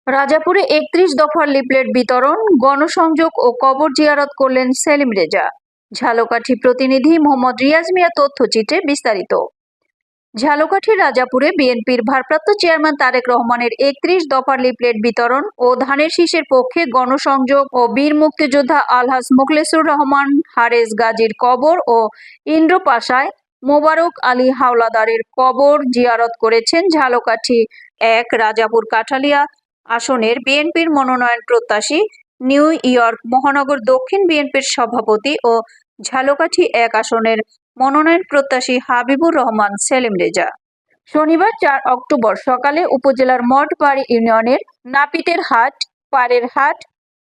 রাজাপুরে ৩১ দফার লিফলেট বিতরণ, গণসংযোগ ও কবর জিয়ারত করলেন সেলিম রেজা। ঝালকাঠি প্রতিনিধি মোহাম্মদ রিয়াজ মিয়া তথ্যচিত্রে বিস্তারিত। ঝালকাঠির রাজাপুরে বিএনপির ভারপ্রাপ্ত চেয়ারম্যান তারেক রহমানের ৩১ দফার লিফলেট বিতরণ ও ধানের শীষের পক্ষে গণসংযোগ ও বীর মুক্তিযোদ্ধা আলহাজ মোখলেসুর রহমান হারেস গাজীর কবর ও ইন্দ্রপাশায় মোবারক আলী হাওলাদারের কবর জিয়ারত করেছেন ঝালকাঠি ১ রাজাপুর কাঠালিয়া আসনের বিএনপির মনোনয়ন প্রত্যাশী নিউ ইয়র্ক মহানগর দক্ষিণ বিএনপির সভাপতি ও ঝালকাঠি ১ আসনের মনোনয়ন প্রত্যাশী হাবিবুর রহমান সেলিম রেজা। শনিবার ৪ অক্টোবর সকালে উপজেলার মঠবাড়ি ইউনিয়নের নাপিতের হাট, পাড়ের হাট,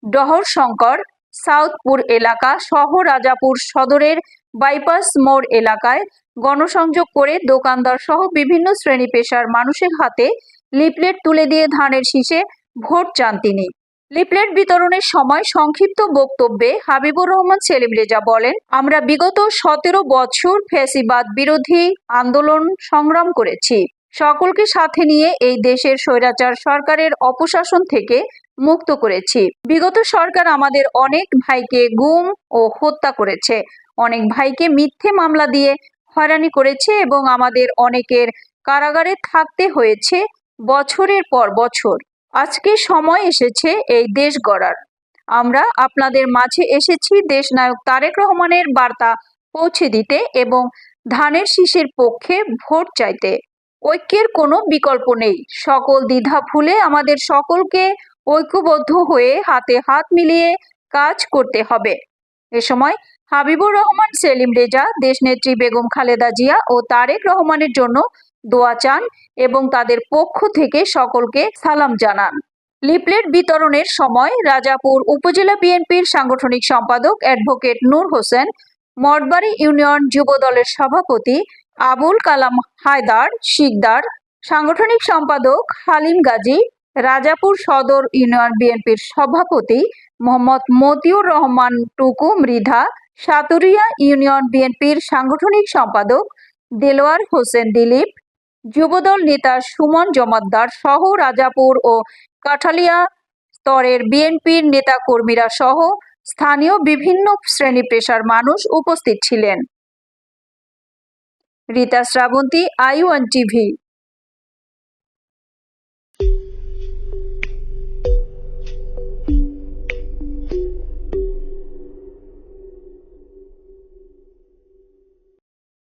ডহর শঙ্কর, সাউথপুর এলাকা সহ রাজাপুর সদরের বাইপাস মোড় এলাকায় গণসংযোগ করে দোকানদার সহ বিভিন্ন শ্রেণী পেশার মানুষের হাতে লিফলেট তুলে দিয়ে ধানের শীষে ভোট চান তিনি। লিফলেট বিতরণের সময় সংক্ষিপ্ত বক্তব্যে হাবিবুর রহমান সেলিম রেজা বলেন, আমরা বিগত ১৭ বছর ফ্যাসিবাদ বিরোধী আন্দোলন সংগ্রাম করেছি। সকলকে সাথে নিয়ে এই দেশের স্বৈরাচার সরকারের অপশাসন থেকে মুক্ত করেছি। বিগত সরকার আমাদের অনেক ভাইকে গুম ও হত্যা করেছে, অনেক ভাইকে মিথ্যে মামলা দিয়ে হয়রানি করেছে এবং আমাদের অনেকের কারাগারে থাকতে হয়েছে বছরের পর বছর। আজকে সময় এসেছে এই দেশ গড়ার। আমরা আপনাদের মাঝে এসেছি দেশনায়ক তারেক রহমানের বার্তা পৌঁছে দিতে এবং ধানের শীষের পক্ষে ভোট চাইতে। ঐক্যের কোনো বিকল্প নেই। সকল দ্বিধা ভুলে আমাদের সকলকে ঐক্যবদ্ধ হয়ে হাতে হাত মিলিয়ে কাজ করতে হবে। এ সময় হাবিবুর রহমান সেলিম রেজা দেশনেত্রী বেগম খালেদা জিয়া ও তারেক রহমানের জন্য দোয়া চান এবং তাদের পক্ষ থেকে সকলকে সালাম জানান। লিফলেট বিতরণের সময় রাজাপুর উপজেলা বিএনপির সাংগঠনিক সম্পাদক অ্যাডভোকেট নূর হোসেন, মঠবাড়ি ইউনিয়ন যুব দলের সভাপতি আবুল কালাম হায়দার শিকদার, সাংগঠনিক সম্পাদক হালিম গাজী, রাজাপুর সদর ইউনিয়ন বিএনপির সভাপতি মোহাম্মদ মতিউর রহমান টুকু মৃধা, সাতুরিয়া ইউনিয়ন বিএনপির সাংগঠনিক সম্পাদক দেলোয়ার হোসেন দিলীপ, যুবদল নেতা সুমন জমাদ্দার সহ রাজাপুর ও কাঠালিয়া স্তরের বিএনপির নেতাকর্মীরা সহ স্থানীয় বিভিন্ন শ্রেণী পেশার মানুষ উপস্থিত ছিলেন। রীতা শ্রাবন্তী, আই1 টিভি।